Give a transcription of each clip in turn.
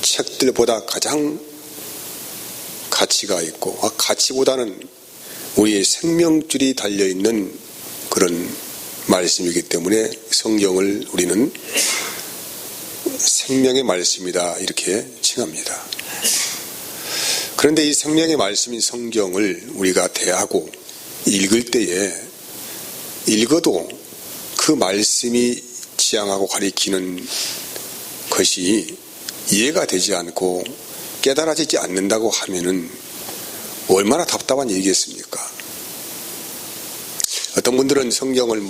책들보다 가장 가치가 있고, 가치보다는 우리의 생명줄이 달려있는 그런 말씀이기 때문에 성경을 우리는 생명의 말씀이다 이렇게 칭합니다. 그런데 이 생명의 말씀인 성경을 우리가 대하고 읽을 때에 읽어도 그 말씀이 지향하고 가리키는 것이 이해가 되지 않고 깨달아지지 않는다고 하면은 얼마나 답답한 얘기겠습니까? 어떤 분들은 성경을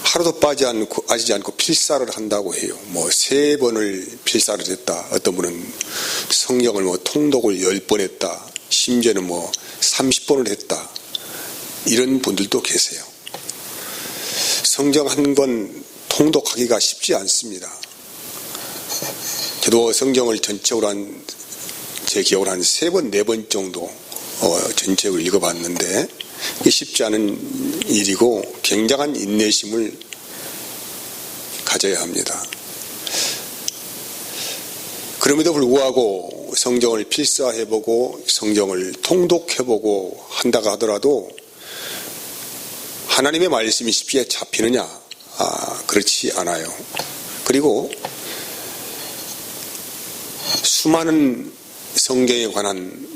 하루도 빠지지 않고 필사를 한다고 해요. 3번을 필사를 했다. 어떤 분은 성경을 통독을 10번 했다. 심지어는 30번을 했다. 이런 분들도 계세요. 성경 한 권 통독하기가 쉽지 않습니다. 저도 성경을 전체적으로 제 기억으로 한 3번, 4번 정도 전체를 읽어봤는데 이게 쉽지 않은 일이고 굉장한 인내심을 가져야 합니다. 그럼에도 불구하고 성경을 필사해보고 성경을 통독해보고 한다고 하더라도 하나님의 말씀이 쉽게 잡히느냐? 그렇지 않아요. 그리고 수많은 성경에 관한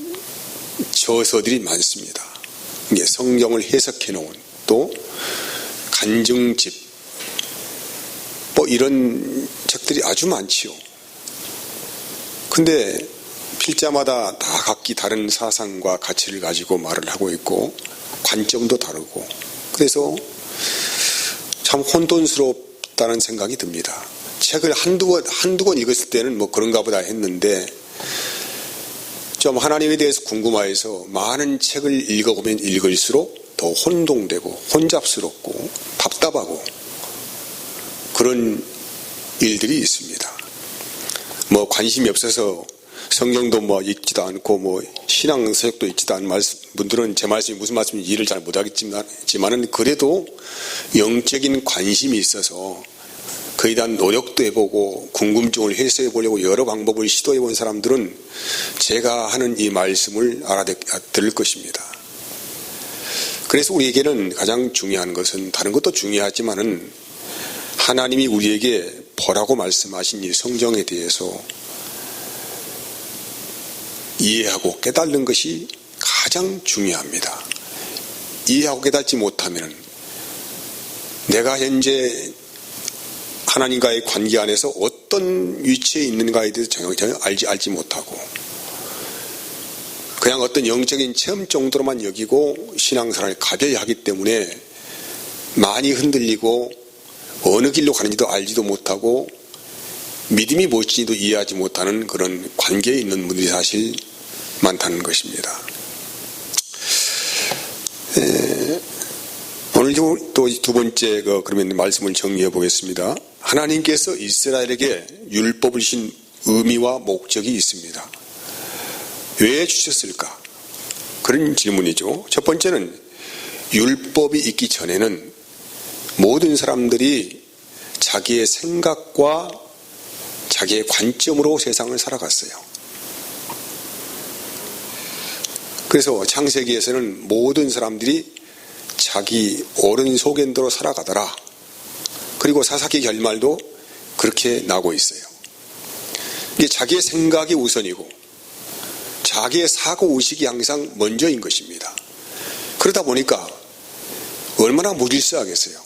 저서들이 많습니다. 이게 성경을 해석해 놓은 또 간증집 이런 책들이 아주 많지요. 근데 필자마다 다 각기 다른 사상과 가치를 가지고 말을 하고 있고 관점도 다르고 그래서 참 혼돈스럽다는 생각이 듭니다. 책을 한두 권 읽었을 때는 그런가 보다 했는데 좀 하나님에 대해서 궁금해서 많은 책을 읽어보면 읽을수록 더 혼동되고 혼잡스럽고 답답하고 그런 일들이 있습니다. 관심이 없어서 성경도 읽지도 않고 신앙서적도 읽지도 않은 분들은 제 말씀이 무슨 말씀인지 이해를 잘 못하겠지만은 그래도 영적인 관심이 있어서 그에 대한 노력도 해보고 궁금증을 해소해 보려고 여러 방법을 시도해 본 사람들은 제가 하는 이 말씀을 알아들을 것입니다. 그래서 우리에게는 가장 중요한 것은 다른 것도 중요하지만은 하나님이 우리에게 보라고 말씀하신 이 성경에 대해서 이해하고 깨닫는 것이 가장 중요합니다. 이해하고 깨닫지 못하면 내가 현재 하나님과의 관계 안에서 어떤 위치에 있는가에 대해서 전혀 알지 못하고 그냥 어떤 영적인 체험 정도로만 여기고 신앙생활을 가벼이 하기 때문에 많이 흔들리고 어느 길로 가는지도 알지도 못하고 믿음이 무엇인지도 이해하지 못하는 그런 관계에 있는 분들이 사실 많다는 것입니다. 오늘 또 두 번째 그러면 말씀을 정리해 보겠습니다. 하나님께서 이스라엘에게 율법을 주신 의미와 목적이 있습니다. 왜 주셨을까? 그런 질문이죠. 첫 번째는 율법이 있기 전에는 모든 사람들이 자기의 생각과 자기의 관점으로 세상을 살아갔어요. 그래서 창세기에서는 모든 사람들이 자기 옳은 소견대로 살아가더라. 그리고 사사기 결말도 그렇게 나오고 있어요. 이게 자기의 생각이 우선이고 자기의 사고의식이 항상 먼저인 것입니다. 그러다 보니까 얼마나 무질서하겠어요.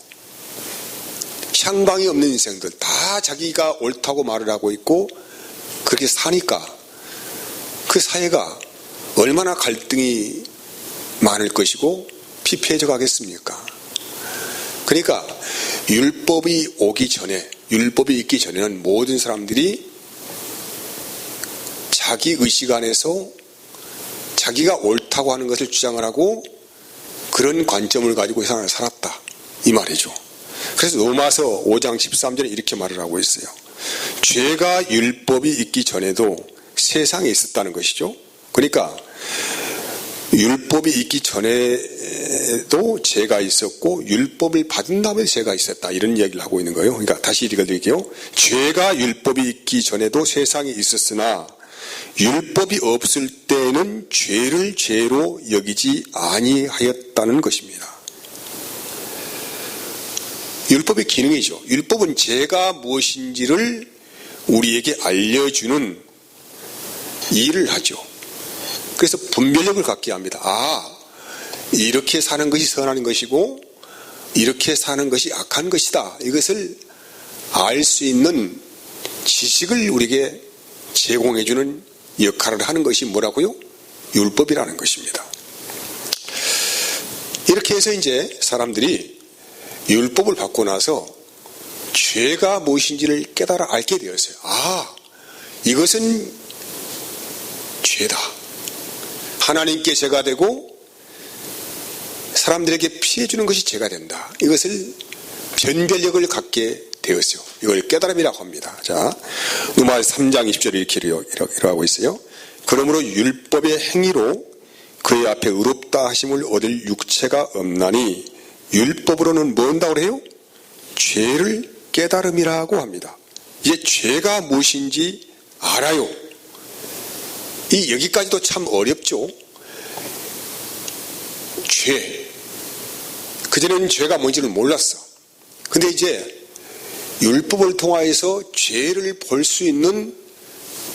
향방이 없는 인생들 다 자기가 옳다고 말을 하고 있고 그렇게 사니까 그 사회가 얼마나 갈등이 많을 것이고 피폐해져 가겠습니까? 그러니까 율법이 있기 전에는 모든 사람들이 자기 의식 안에서 자기가 옳다고 하는 것을 주장을 하고 그런 관점을 가지고 세상을 살았다 이 말이죠. 그래서 로마서 5장 13절에 이렇게 말을 하고 있어요. 죄가 율법이 있기 전에도 세상에 있었다는 것이죠. 그러니까 율법이 있기 전에도 죄가 있었고 율법을 받은 다음에 죄가 있었다, 이런 이야기를 하고 있는 거예요. 그러니까 다시 읽어드릴게요. 죄가 율법이 있기 전에도 세상에 있었으나 율법이 없을 때는 죄를 죄로 여기지 아니하였다는 것입니다. 율법의 기능이죠. 율법은 죄가 무엇인지를 우리에게 알려주는 일을 하죠. 그래서 분별력을 갖게 합니다. 이렇게 사는 것이 선한 것이고 이렇게 사는 것이 악한 것이다, 이것을 알 수 있는 지식을 우리에게 제공해주는 역할을 하는 것이 뭐라고요? 율법이라는 것입니다. 이렇게 해서 이제 사람들이 율법을 받고 나서 죄가 무엇인지를 깨달아 알게 되었어요. 이것은 죄다. 하나님께 죄가 되고 사람들에게 피해주는 것이 죄가 된다. 이것을 변별력을 갖게 되었어요. 이걸 깨달음이라고 합니다. 자, 누가 3장 20절에 이렇게 하고 있어요. 그러므로 율법의 행위로 그의 앞에 의롭다 하심을 얻을 육체가 없나니 율법으로는 뭐 한다고 그래요? 죄를 깨달음이라고 합니다. 이제 죄가 무엇인지 알아요. 여기까지도 참 어렵죠. 죄. 그전에는 죄가 뭔지를 몰랐어. 근데 이제 율법을 통하여서 죄를 볼 수 있는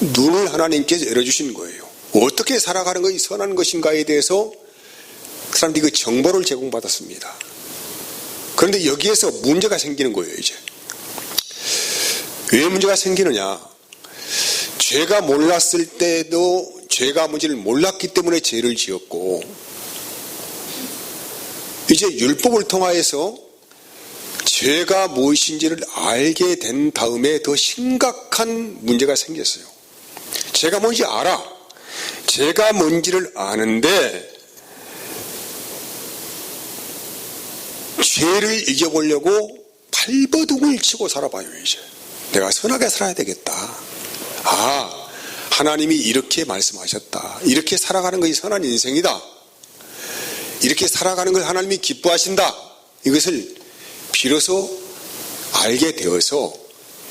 눈을 하나님께서 열어주신 거예요. 어떻게 살아가는 것이 선한 것인가에 대해서 사람들이 그 정보를 제공받았습니다. 그런데 여기에서 문제가 생기는 거예요, 이제. 왜 문제가 생기느냐? 죄가 몰랐을 때도 죄가 뭔지를 몰랐기 때문에 죄를 지었고, 이제 율법을 통하여서 죄가 무엇인지를 알게 된 다음에 더 심각한 문제가 생겼어요. 죄가 뭔지 알아. 죄가 뭔지를 아는데 죄를 이겨보려고 발버둥을 치고 살아봐요. 이제 내가 선하게 살아야 되겠다. 하나님이 이렇게 말씀하셨다. 이렇게 살아가는 것이 선한 인생이다. 이렇게 살아가는 걸 하나님이 기뻐하신다. 이것을 비로소 알게 되어서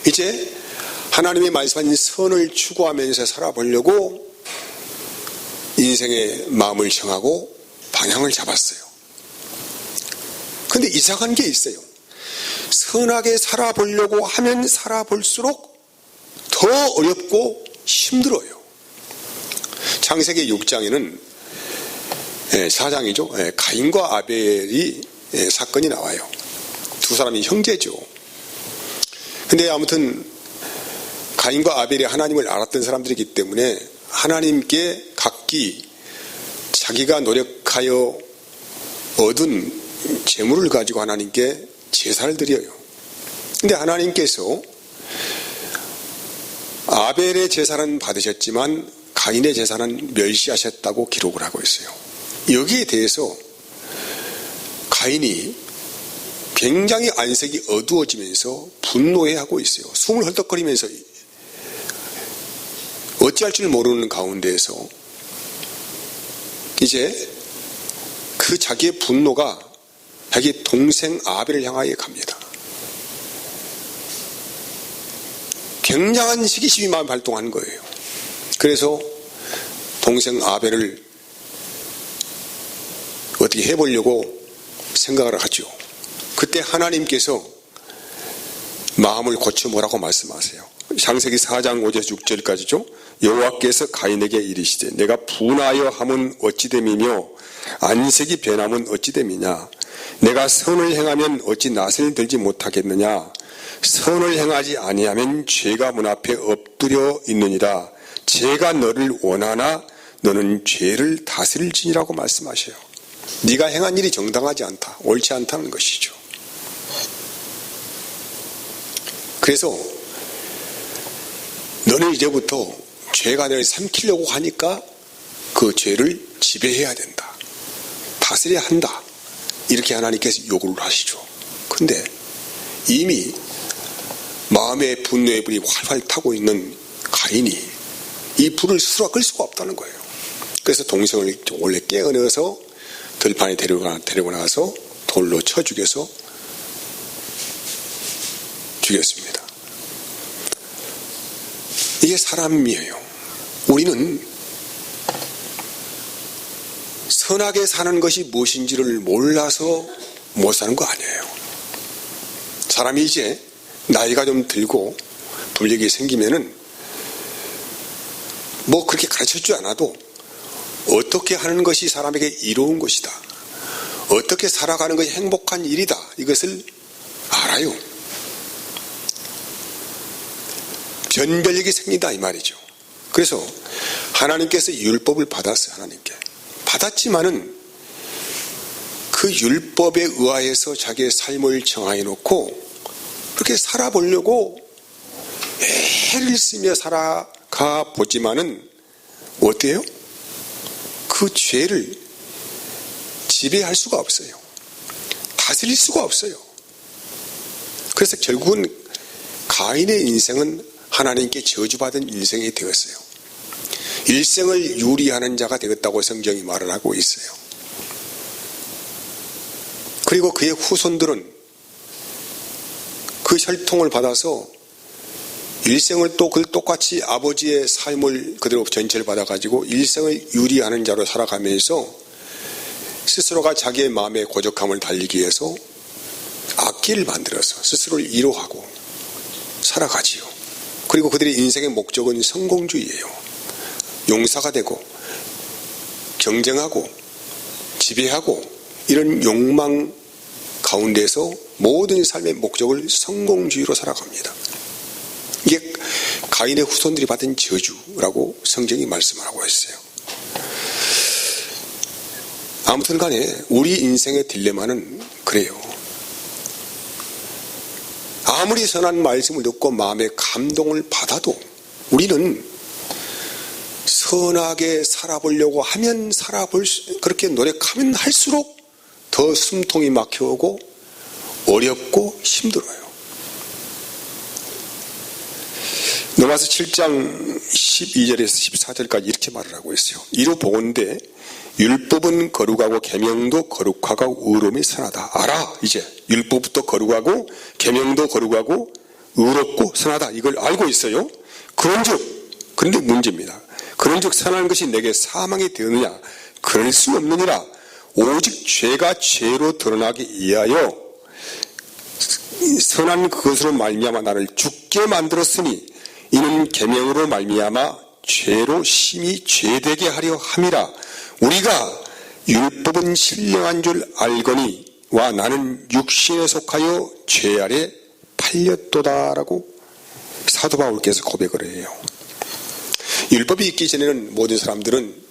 이제 하나님이 말씀하신 선을 추구하면서 살아보려고 인생의 마음을 정하고 방향을 잡았어요. 근데 이상한 게 있어요. 선하게 살아보려고 하면 살아볼수록 더 어렵고 힘들어요. 창세기 6장에는 4장이죠. 가인과 아벨이 사건이 나와요. 두 사람이 형제죠. 근데 아무튼 가인과 아벨이 하나님을 알았던 사람들이기 때문에 하나님께 각기 자기가 노력하여 얻은 재물을 가지고 하나님께 제사를 드려요. 근데 하나님께서 아벨의 제사는 받으셨지만 가인의 제사는 멸시하셨다고 기록을 하고 있어요. 여기에 대해서 가인이 굉장히 안색이 어두워지면서 분노해하고 있어요. 숨을 헐떡거리면서 어찌할 줄 모르는 가운데에서 이제 그 자기의 분노가 자기 동생 아벨을 향하여 갑니다. 굉장한 시기심이 마음에 발동한 거예요. 그래서 동생 아벨을 어떻게 해보려고 생각을 하죠. 그때 하나님께서 마음을 고쳐 뭐라고 말씀하세요? 창세기 4장 5절에서 6절까지죠. 여호와께서 가인에게 이르시되 내가 분하여 함은 어찌됨이며 안색이 변함은 어찌됨이냐. 내가 선을 행하면 어찌 낯을 들지 못하겠느냐. 선을 행하지 아니하면 죄가 문 앞에 엎드려 있느니라. 죄가 너를 원하나 너는 죄를 다스릴지니라고 말씀하셔요. 네가 행한 일이 정당하지 않다. 옳지 않다는 것이죠. 그래서 너는 이제부터 죄가 너를 삼키려고 하니까 그 죄를 지배해야 된다. 다스려야 한다. 이렇게 하나님께서 요구를 하시죠. 근데 이미 마음의 분노의 불이 활활 타고 있는 가인이 이 불을 스스로 끌 수가 없다는 거예요. 그래서 동생을 원래 깨어내서 들판에 데리고 나가서 돌로 쳐 죽여서 죽였습니다. 이게 사람이에요. 우리는 선하게 사는 것이 무엇인지를 몰라서 못 사는 거 아니에요. 사람이 이제 나이가 좀 들고 불력이 생기면은 뭐 그렇게 가르쳐 주지 않아도 어떻게 하는 것이 사람에게 이로운 것이다, 어떻게 살아가는 것이 행복한 일이다, 이것을 알아요. 변별력이 생긴다 이 말이죠. 그래서 하나님께서 율법을 받았어요. 하나님께 받았지만은 그 율법에 의하여서 자기의 삶을 정해 놓고 그렇게 살아보려고 애를 쓰며 살아가 보지만은 어때요? 그 죄를 지배할 수가 없어요. 다스릴 수가 없어요. 그래서 결국은 가인의 인생은 하나님께 저주받은 인생이 되었어요. 일생을 유리하는 자가 되었다고 성경이 말을 하고 있어요. 그리고 그의 후손들은 그 혈통을 받아서 일생을 또 그 똑같이 아버지의 삶을 그대로 전체를 받아가지고 일생을 유리하는 자로 살아가면서 스스로가 자기의 마음의 고적함을 달리기 위해서 악기를 만들어서 스스로를 위로하고 살아가지요. 그리고 그들의 인생의 목적은 성공주의예요. 용사가 되고 경쟁하고 지배하고 이런 욕망 가운데서 모든 삶의 목적을 성공주의로 살아갑니다. 이게 가인의 후손들이 받은 저주라고 성경이 말씀하고 있어요. 아무튼 간에 우리 인생의 딜레마는 그래요. 아무리 선한 말씀을 듣고 마음의 감동을 받아도 우리는 선하게 살아보려고 하면 그렇게 노력하면 할수록 더 숨통이 막혀오고 어렵고 힘들어요. 로마서 7장 12절에서 14절까지 이렇게 말을 하고 있어요. 이로 보건대 율법은 거룩하고 계명도 거룩하고 의로움이 선하다. 알아. 이제 율법부터 거룩하고 계명도 거룩하고 의롭고 선하다. 이걸 알고 있어요. 그런데 문제입니다. 그런즉 선한 것이 내게 사망이 되느냐? 그럴 수 없느니라. 오직 죄가 죄로 드러나기 위하여 선한 그것으로 말미암아 나를 죽게 만들었으니 이는 계명으로 말미암아 죄로 심히 죄되게 하려 함이라. 우리가 율법은 신령한 줄 알거니 와 나는 육신에 속하여 죄 아래 팔렸도다라고 사도 바울께서 고백을 해요. 율법이 있기 전에는 모든 사람들은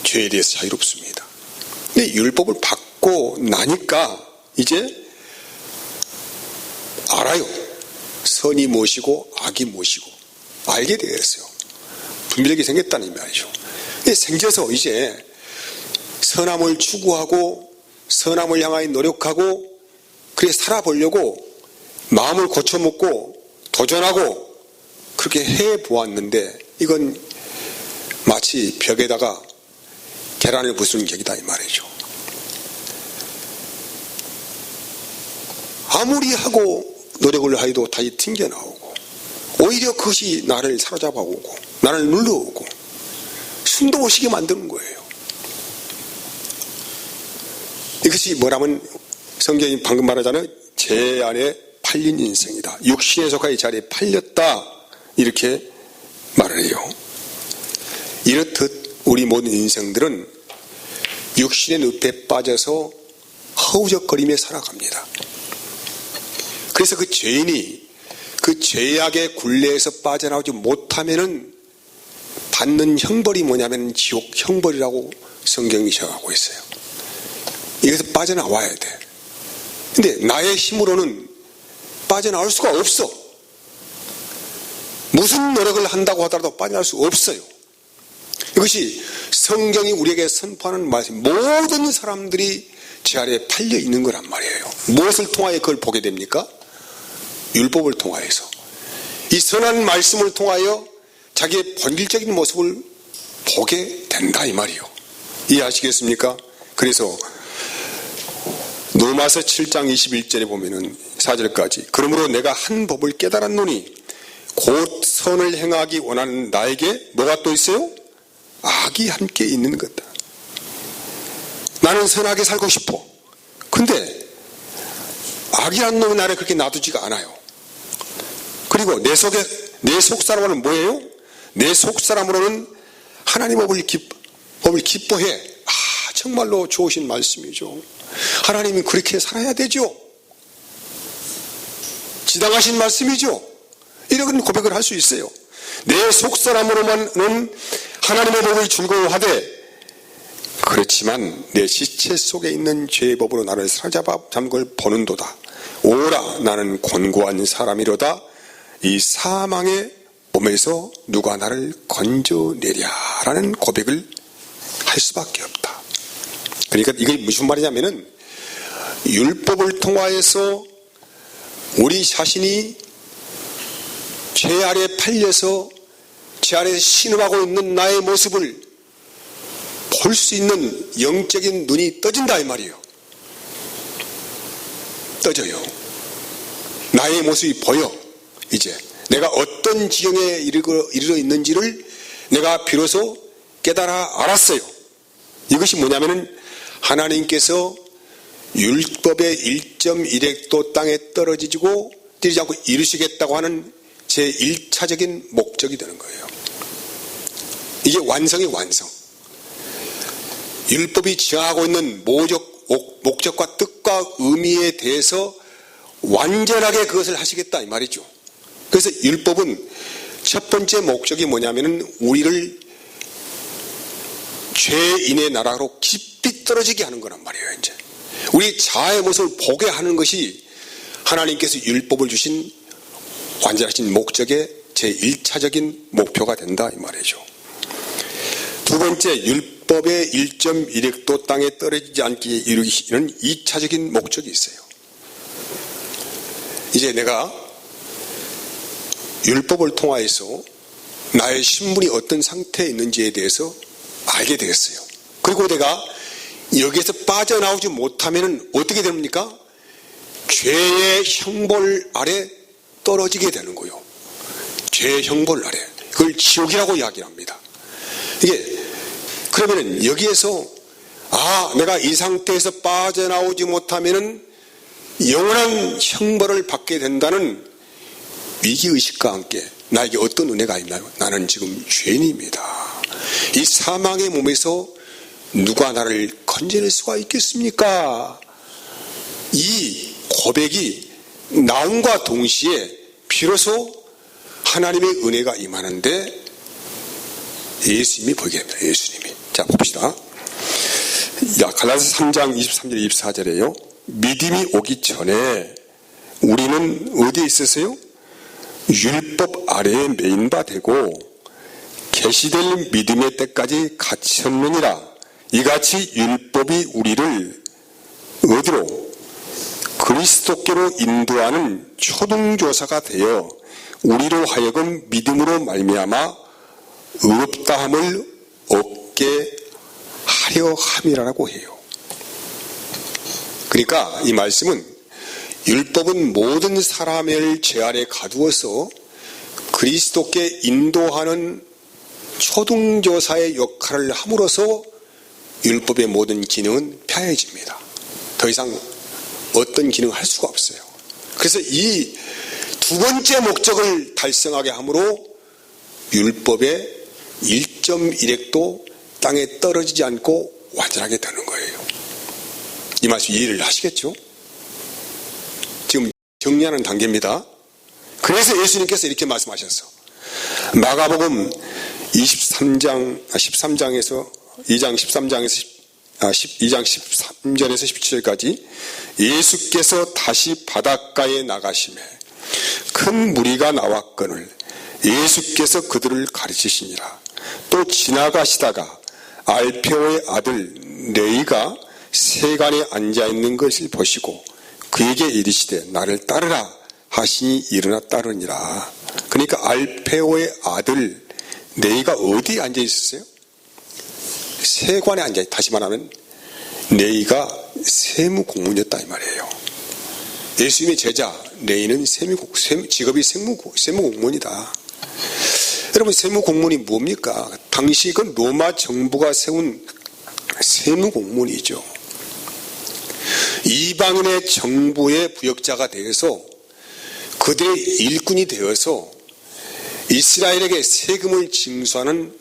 죄에 대해서 자유롭습니다. 근데 율법을 받고 나니까 이제 알아요. 선이 무엇이고 악이 무엇이고 알게 되었어요. 분별력이 생겼다는 말이죠. 근데 생겨서 이제 선함을 추구하고 선함을 향하여 노력하고 그렇게 살아보려고 마음을 고쳐먹고 도전하고 그렇게 해보았는데 이건 마치 벽에다가 계란을 부수는 격이다 이 말이죠. 아무리 하고 노력을 하여도 다시 튕겨나오고 오히려 그것이 나를 사로잡아오고 나를 눌러오고 숨도 못 쉬게 만드는 거예요. 이것이 뭐라면 성경이 방금 말하자면 죄 안에 팔린 인생이다. 육신에 속하여 자리에 팔렸다. 이렇게 말을 해요. 이렇듯 우리 모든 인생들은 육신의 늪에 빠져서 허우적거리며 살아갑니다. 그래서 그 죄인이 그 죄악의 굴레에서 빠져나오지 못하면은 받는 형벌이 뭐냐면 지옥 형벌이라고 성경이 정하고 있어요. 이것에서 빠져나와야 돼. 근데 나의 힘으로는 빠져나올 수가 없어. 무슨 노력을 한다고 하더라도 빠져나올 수 없어요. 이것이 성경이 우리에게 선포하는 말씀. 모든 사람들이 죄 아래에 팔려 있는 거란 말이에요. 무엇을 통하여 그걸 보게 됩니까? 율법을 통하여서. 이 선한 말씀을 통하여 자기의 본질적인 모습을 보게 된다 이 말이요. 이해하시겠습니까? 그래서 로마서 7장 21절에 보면은 4절까지 그러므로 내가 한 법을 깨달았노니 곧 선을 행하기 원하는 나에게 뭐가 또 있어요? 악이 함께 있는 거다. 나는 선하게 살고 싶어. 근데 악이란 놈이 나를 그렇게 놔두지가 않아요. 그리고 내 속사람으로는 뭐예요? 내 속사람으로는 하나님의 법을 기뻐해. 정말로 좋으신 말씀이죠. 하나님이 그렇게 살아야 되죠. 지당하신 말씀이죠. 이런 고백을 할 수 있어요. 내 속사람으로만은 하나님의 법을 즐거워하되 그렇지만 내 시체 속에 있는 죄의 법으로 나를 사로잡은 걸 보는도다. 오라 나는 곤고한 사람이로다. 이 사망의 몸에서 누가 나를 건져내랴라는 고백을 할 수밖에 없다. 그러니까 이게 무슨 말이냐면은 율법을 통하여서 우리 자신이 죄 아래 팔려서 죄 아래에 신음하고 있는 나의 모습을 볼 수 있는 영적인 눈이 떠진다 이 말이에요. 떠져요. 나의 모습이 보여. 이제 내가 어떤 지경에 이르러 있는지를 내가 비로소 깨달아 알았어요. 이것이 뭐냐면은 하나님께서 율법의 1.1획도 땅에 떨어지고 뛰지 않고 이루시겠다고 하는 제 1차적인 목적이 되는 거예요. 이게 완성의 완성. 율법이 지향하고 있는 목적과 뜻과 의미에 대해서 완전하게 그것을 하시겠다 이 말이죠. 그래서 율법은 첫 번째 목적이 뭐냐면은 우리를 죄인의 나라로 깊이 떨어지게 하는 거란 말이에요. 이제 우리 자아의 모습을 보게 하는 것이 하나님께서 율법을 주신 완전하신 목적의 제1차적인 목표가 된다 이 말이죠. 두 번째, 율법의 1.1획도 땅에 떨어지지 않게 이루시는 2차적인 목적이 있어요. 이제 내가 율법을 통하여서 나의 신분이 어떤 상태에 있는지에 대해서 알게 되겠어요. 그리고 내가 여기에서 빠져나오지 못하면 어떻게 됩니까? 죄의 형벌 아래 떨어지게 되는 거예요. 죄의 형벌 아래. 그걸 지옥이라고 이야기합니다. 이게 그러면은 여기에서 내가 이 상태에서 빠져나오지 못하면은 영원한 형벌을 받게 된다는 위기의식과 함께 나에게 어떤 은혜가 있나요? 나는 지금 죄인입니다. 이 사망의 몸에서 누가 나를 건져낼 수가 있겠습니까? 이 고백이 나옴과 동시에 비로소 하나님의 은혜가 임하는데 예수님이 보게 됩니다. 예수님이. 자, 봅시다. 갈라디아서 3장 23절 24절에요. 믿음이 오기 전에 우리는 어디에 있었어요? 율법 아래에 매인 바 되고 계시될 믿음의 때까지 갇혔느니라. 이같이 율법이 우리를 어디로? 그리스도께로 인도하는 초등교사가 되어 우리로 하여금 믿음으로 말미암아 의롭다함을 얻게 하려 함이라고 해요. 그러니까 이 말씀은 율법은 모든 사람을 죄 아래 가두어서 그리스도께 인도하는 초등교사의 역할을 함으로써 율법의 모든 기능은 폐해집니다. 더 이상 어떤 기능을 할 수가 없어요. 그래서 이 두 번째 목적을 달성하게 함으로 율법의 1.1획도 땅에 떨어지지 않고 완전하게 되는 거예요. 이 말씀 이해를 하시겠죠? 지금 정리하는 단계입니다. 그래서 예수님께서 이렇게 말씀하셨어. 마가복음 13장에서 2장 13절에서 17절까지 예수께서 다시 바닷가에 나가시매 큰 무리가 나왔거늘 예수께서 그들을 가르치시니라. 또 지나가시다가 알페오의 아들 레위가 세간에 앉아있는 것을 보시고 그에게 이르시되 나를 따르라 하시니 일어나 따르니라. 그러니까 알페오의 아들 레위가 어디에 앉아 있었어요? 세관에 앉아, 다시 말하면 레위가 세무공무원이었다 이 말이에요. 예수님의 제자 레위는 직업이 세무공무원이다. 여러분, 세무공무원이 뭡니까? 당시 그 로마 정부가 세운 세무공무원이죠. 이방인의 정부의 부역자가 되어서 그들의 일꾼이 되어서 이스라엘에게 세금을 징수하는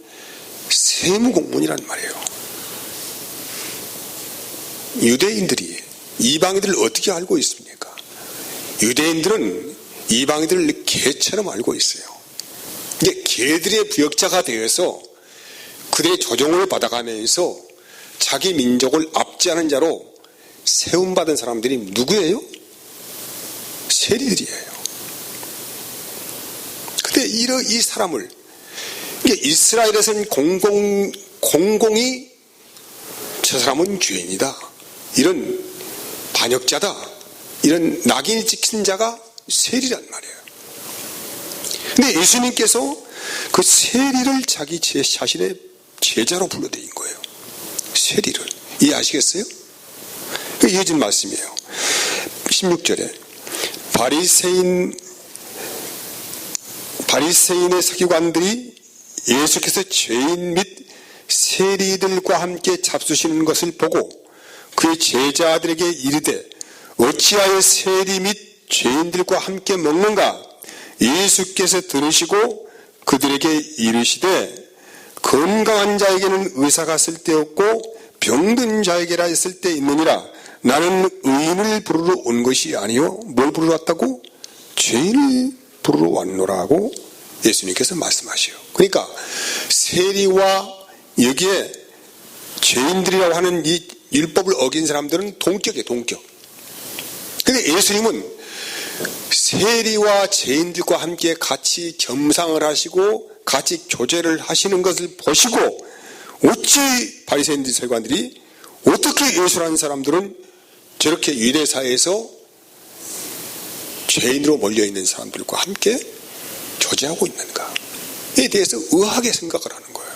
세무공무원이란 말이에요. 유대인들이 이방인들을 어떻게 알고 있습니까? 유대인들은 이방인들을 개처럼 알고 있어요. 이게 개들의 부역자가 되어서 그들의 조종을 받아가면서 자기 민족을 압제하는 자로 세움받은 사람들이 누구예요? 세리들이에요. 근데 이 사람을, 이스라엘에서는 공공이 저 사람은 죄인이다, 이런 반역자다, 이런 낙인이 찍힌 자가 세리란 말이에요. 근데 예수님께서 그 세리를 자신의 제자로 불러들인 거예요. 세리를. 이해하시겠어요? 이어진 말씀이에요. 16절에 바리새인의 서기관들이 예수께서 죄인 및 세리들과 함께 잡수시는 것을 보고 그의 제자들에게 이르되 어찌하여 세리 및 죄인들과 함께 먹는가? 예수께서 들으시고 그들에게 이르시되 건강한 자에게는 의사가 쓸데없고 병든 자에게라 쓸데 있느니라. 나는 의인을 부르러 온 것이 아니요 뭘 부르러 왔다고? 죄인을 부르러 왔노라고 예수님께서 말씀하시오. 그러니까 세리와 여기에 죄인들이라고 하는 이 율법을 어긴 사람들은 동격이에요, 동격. 그런데 예수님은 세리와 죄인들과 함께 같이 겸상을 하시고 같이 교제를 하시는 것을 보시고 어찌 바리새인들 서기관들이 어떻게 예수라는 사람들은 저렇게 유대사회에서 죄인으로 몰려있는 사람들과 함께 교제하고 있는가에 대해서 의아하게 생각을 하는 거예요.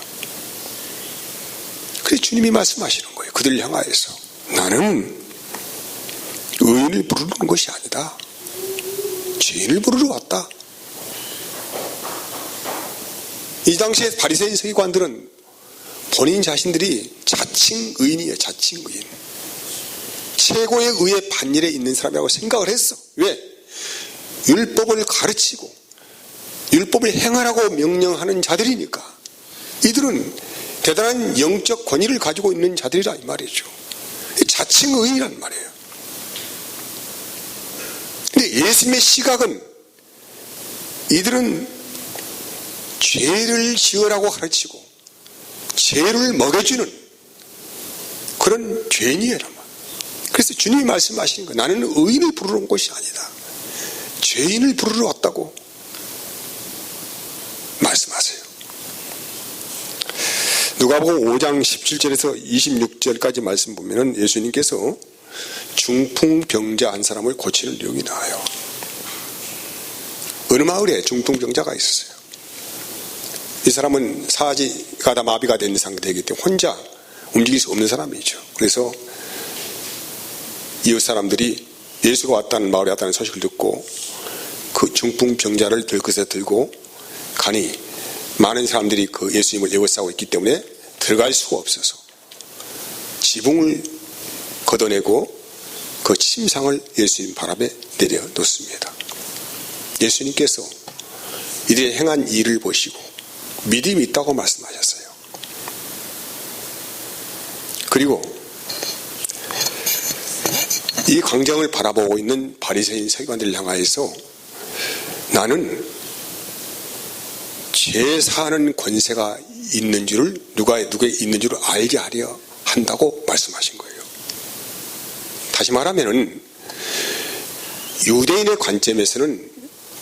그래서 주님이 말씀하시는 거예요. 그들을 향하여서 나는 의인을 부르는 것이 아니다, 죄인을 부르러 왔다. 이 당시에 바리새인 서기관들은 본인 자신들이 자칭 의인이에요. 자칭 의인. 최고의 의의 반열에 있는 사람이라고 생각을 했어. 왜? 율법을 가르치고 율법을 행하라고 명령하는 자들이니까. 이들은 대단한 영적 권위를 가지고 있는 자들이라 이 말이죠. 자칭 의인이란 말이에요. 근데 예수님의 시각은 이들은 죄를 지으라고 가르치고 죄를 먹여주는 그런 죄인이에요. 그래서 주님이 말씀하시는 거예요. 나는 의인을 부르러 온 것이 아니다, 죄인을 부르러 왔다고 말씀하세요. 누가복음 5장 17절에서 26절까지 말씀 보면은 예수님께서 중풍병자 한 사람을 고치는 내용이 나와요. 어느 마을에 중풍병자가 있었어요. 이 사람은 사지가 다 마비가 된 상태이기 때문에 혼자 움직일 수 없는 사람이죠. 그래서 이웃 사람들이 예수가 왔다는, 마을에 왔다는 소식을 듣고 그 중풍병자를 들것에 들고 가니 많은 사람들이 그 예수님을 에워싸고 있기 때문에 들어갈 수가 없어서 지붕을 걷어내고 그 침상을 예수님 발 앞에 내려놓습니다. 예수님께서 이들이 행한 일을 보시고 믿음이 있다고 말씀하셨어요. 그리고 이 광경을 바라보고 있는 바리새인 서기관들을 향하여서 나는 죄 사하는 권세가 있는 줄을, 누구에 있는 줄을 알게 하려 한다고 말씀하신 거예요. 다시 말하면은 유대인의 관점에서는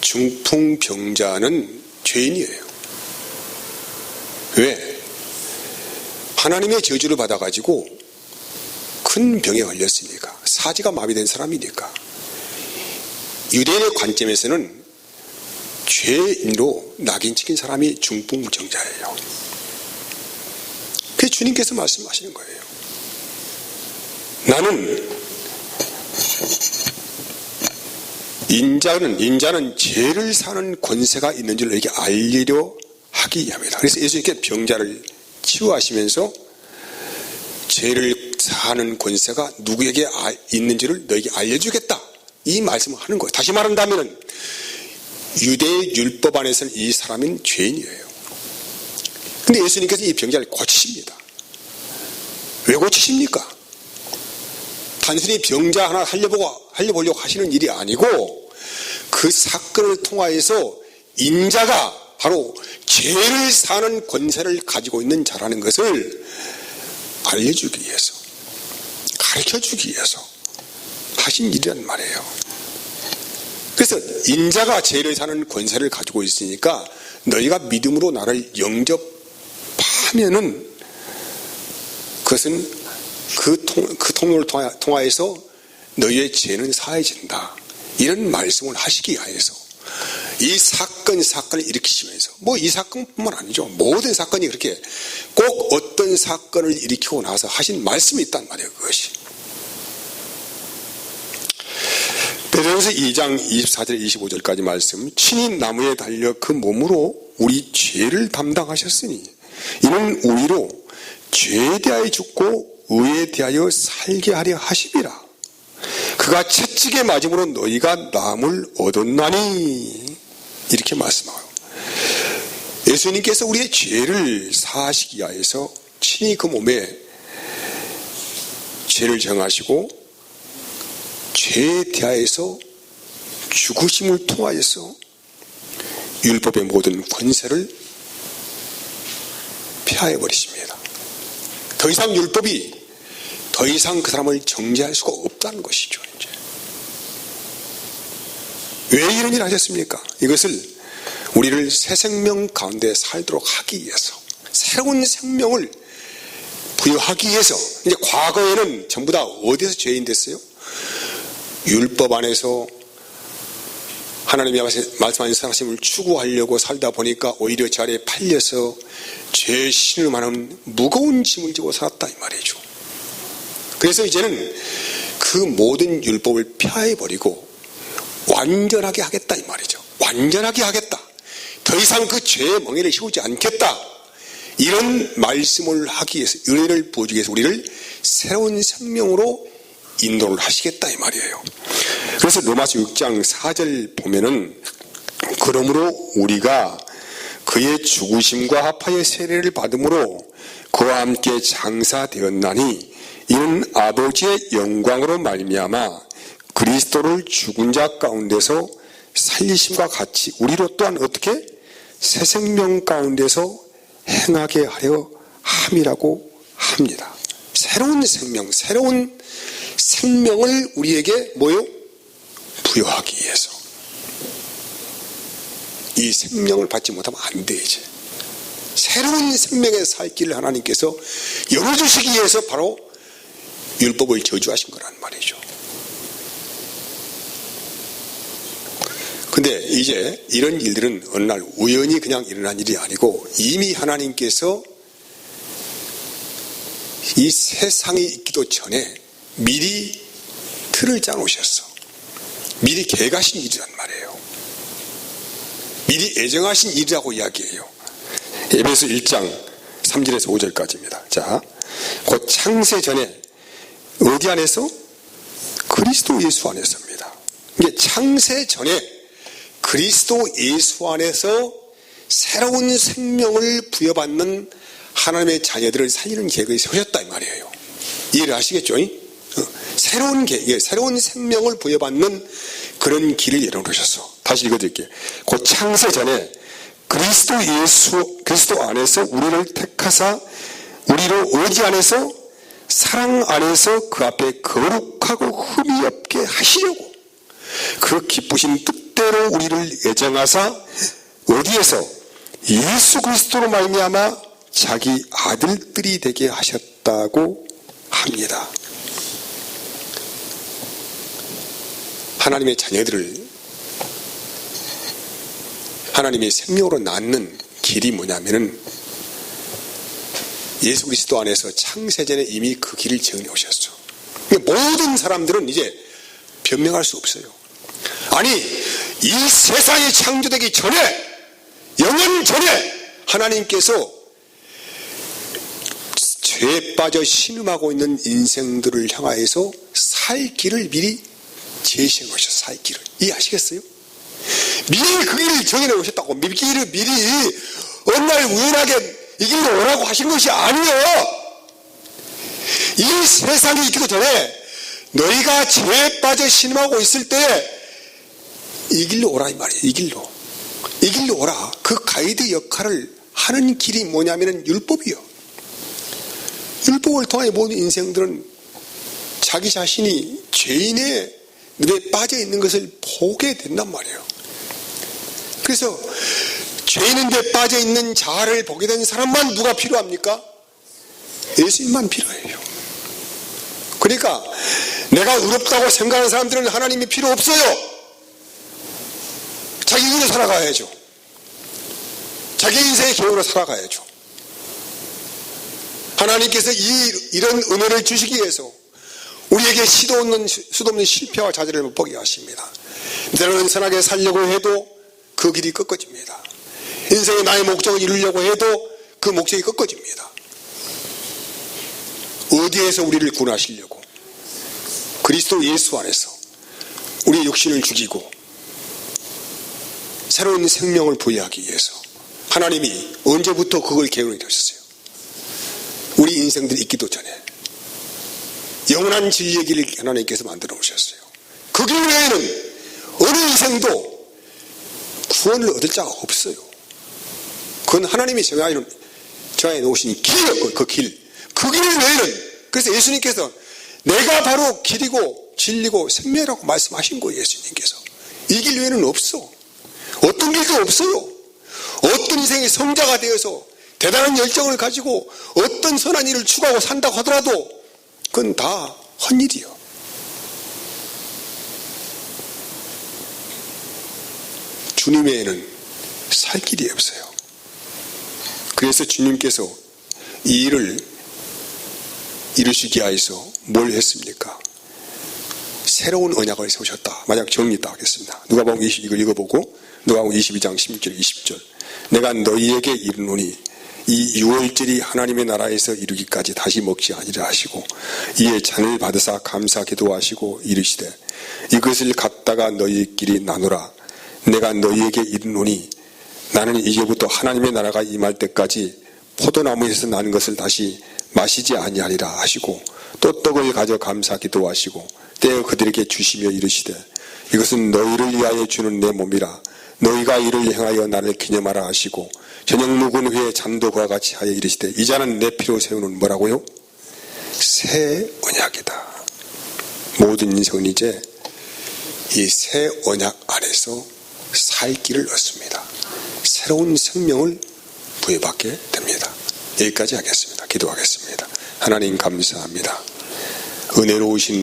중풍병자는 죄인이에요. 왜? 하나님의 저주를 받아가지고 큰 병에 걸렸으니까, 사지가 마비된 사람이니까. 유대인의 관점에서는 죄인으로 낙인 찍힌 사람이 중풍병자예요. 그 주님께서 말씀하시는 거예요. 나는 인자는 죄를 사는 권세가 있는 줄 너에게 알리려 하기 위함이다. 그래서 예수님께 병자를 치유하시면서 죄를 사는 권세가 누구에게 있는지를 너에게 알려주겠다, 이 말씀을 하는 거예요. 다시 말한다면 유대의 율법 안에서는 이 사람은 죄인이에요. 근데 예수님께서 이 병자를 고치십니다. 왜 고치십니까? 단순히 병자 하나 살려보려고 하시는 일이 아니고 그 사건을 통하여서 인자가 바로 죄를 사는 권세를 가지고 있는 자라는 것을 알려주기 위해서, 가르쳐주기 위해서 하신 일이란 말이에요. 그래서 인자가 죄를 사는 권세를 가지고 있으니까 너희가 믿음으로 나를 영접하면은 그것은 그 통로를 통하여서 너희의 죄는 사해진다, 이런 말씀을 하시기 위해서 이 사건을 일으키시면서, 뭐 이 사건뿐만 아니죠, 모든 사건이 그렇게 꼭 어떤 사건을 일으키고 나서 하신 말씀이 있단 말이에요. 그것이 베드로전서 2장 24절 25절까지 말씀, 친히 나무에 달려 그 몸으로 우리 죄를 담당하셨으니 이는 우리로 죄에 대하여 죽고 의에 대하여 살게 하려 하심이라. 그가 채찍에 맞음으로 너희가 나음을 얻었나니, 이렇게 말씀하고, 예수님께서 우리의 죄를 사하시기 위해서 친히 그 몸에 죄를 정하시고 죄에 대하여서 죽으심을 통하여서 율법의 모든 권세를 폐하해 버리십니다. 더 이상 율법이 더 이상 그 사람을 정죄할 수가 없다는 것이죠. 이제 왜 이런 일을 하셨습니까? 이것을 우리를 새 생명 가운데 살도록 하기 위해서, 새로운 생명을 부여하기 위해서. 이제 과거에는 전부 다 어디서 죄인 됐어요? 율법 안에서 하나님이 말씀하신 사랑심을 추구하려고 살다 보니까 오히려 제 아래에 팔려서 죄 신음하는 무거운 짐을 지고 살았다, 이 말이죠. 그래서 이제는 그 모든 율법을 폐하해버리고 완전하게 하겠다, 이 말이죠. 완전하게 하겠다. 더 이상 그 죄의 멍에를 씌우지 않겠다. 이런 말씀을 하기 위해서, 은혜를 부어주기 위해서 우리를 새로운 생명으로 인도를 하시겠다, 이 말이에요. 그래서 로마서 6장 4절 보면은, 그러므로 우리가 그의 죽으심과 합하여 세례를 받음으로 그와 함께 장사되었나니 이는 아버지의 영광으로 말미암아 그리스도를 죽은 자 가운데서 살리심과 같이 우리로 또한 어떻게 새 생명 가운데서 행하게 하려 함이라고 합니다. 새로운 생명을 우리에게 뭐요? 부여하기 위해서. 이 생명을 받지 못하면 안 돼. 이제 새로운 생명의 살 길을 하나님께서 열어주시기 위해서 바로 율법을 저주하신 거란 말이죠. 근데 이제 이런 일들은 어느 날 우연히 그냥 일어난 일이 아니고 이미 하나님께서 이 세상이 있기도 전에 미리 틀을 짜놓으셨어. 미리 계획하신 일이란 말이에요. 미리 예정하신 일이라고 이야기해요. 에베소 1장 3절에서 5절까지입니다. 자, 곧 창세 전에 어디 안에서? 그리스도 예수 안에서입니다. 이게 창세 전에 그리스도 예수 안에서 새로운 생명을 부여받는 하나님의 자녀들을 살리는 계획을 세우셨다, 이 말이에요. 이해를 하시겠죠? 새로운 계획, 새로운 생명을 부여받는 그런 길을 열어놓으셨어. 다시 읽어드릴게요. 곧 창세 전에 그리스도 안에서 우리를 택하사 우리로 어디 안에서? 사랑 안에서 그 앞에 거룩하고 흠이 없게 하시려고 그 기쁘신 뜻대로 우리를 예정하사 어디에서? 예수 그리스도로 말미암아 자기 아들들이 되게 하셨다고 합니다. 하나님의 자녀들을 하나님의 생명으로 낳는 길이 뭐냐면은 예수 그리스도 안에서 창세전에 이미 그 길을 정해 오셨어. 모든 사람들은 이제 변명할 수 없어요. 아니, 이 세상이 창조되기 전에, 영원 전에 하나님께서 죄에 빠져 신음하고 있는 인생들을 향하여서 살 길을 미리 제시해 놓으셨어요. 살 길을. 이해하시겠어요? 미리 그 길을 정해 놓으셨다고. 미리 어느 날 우연하게 이 길로 오라고 하신 것이 아니에요. 이 세상이 있기도 전에 너희가 죄에 빠져 신음하고 있을 때 이 길로 오라 이 말이에요. 이 길로 오라. 그 가이드 역할을 하는 길이 뭐냐면은 율법이요. 율법을 통해 모든 인생들은 자기 자신이 죄인의 늪에 빠져 있는 것을 보게 된단 말이에요. 그래서 죄인의 늪에 빠져 있는 자아를 보게 된 사람만 누가 필요합니까? 예수님만 필요해요. 그러니까 내가 의롭다고 생각하는 사람들은 하나님이 필요 없어요. 자기 길로 살아가야죠. 자기 인생의 계획으로 살아가야죠. 하나님께서 이런 은혜를 주시기 위해서 우리에게 수도 없는 실패와 좌절을 못 보게 하십니다. 때로는 선하게 살려고 해도 그 길이 꺾어집니다. 인생의 나의 목적을 이루려고 해도 그 목적이 꺾어집니다. 어디에서 우리를 구원하시려고? 그리스도 예수 안에서 우리의 육신을 죽이고 새로운 생명을 부여하기 위해서 하나님이 언제부터 그걸 계획해 두셨어요? 우리 인생들이 있기도 전에 영원한 진리의 길을 하나님께서 만들어 오셨어요. 그 길 외에는 어느 인생도 구원을 얻을 자가 없어요. 그건 하나님이 정해 놓으신 길이에요. 그 길. 그 길 외에는, 그래서 예수님께서 내가 바로 길이고 진리고 생명이라고 말씀하신 거예요. 예수님께서. 이 길 외에는 없어. 어떤 길도 없어요. 어떤 인생의 성자가 되어서 대단한 열정을 가지고 어떤 선한 일을 추구하고 산다고 하더라도 그건 다 헛일이요. 주님 외에는 살 길이 없어요. 그래서 주님께서 이 일을 이루시기 위해서 뭘 했습니까? 새로운 언약을 세우셨다. 만약 정리 딱 하겠습니다. 누가복음 20, 이걸 읽어보고 누가복음 22장 16절 20절 내가 너희에게 이르노니 이 유월절이 하나님의 나라에서 이루기까지 다시 먹지 아니라 하시고 이에 잔을 받으사 감사 기도하시고 이르시되 이것을 갖다가 너희끼리 나누라. 내가 너희에게 이르노니 나는 이제부터 하나님의 나라가 임할 때까지 포도나무에서 나는 것을 다시 마시지 아니하리라 하시고 또 떡을 가져 감사 기도하시고 떼어 그들에게 주시며 이르시되 이것은 너희를 위하여 주는 내 몸이라. 너희가 이를 행하여 나를 기념하라 하시고 저녁 묵은 후에 잔도 그와 같이 하여 이르시되 이 잔은 내 피로 세우는 뭐라고요? 새 언약이다. 모든 인생은 이제 이 새 언약 안에서 살 길을 얻습니다. 새로운 생명을 부여받게 됩니다. 여기까지 하겠습니다. 기도하겠습니다. 하나님 감사합니다. 은혜로우신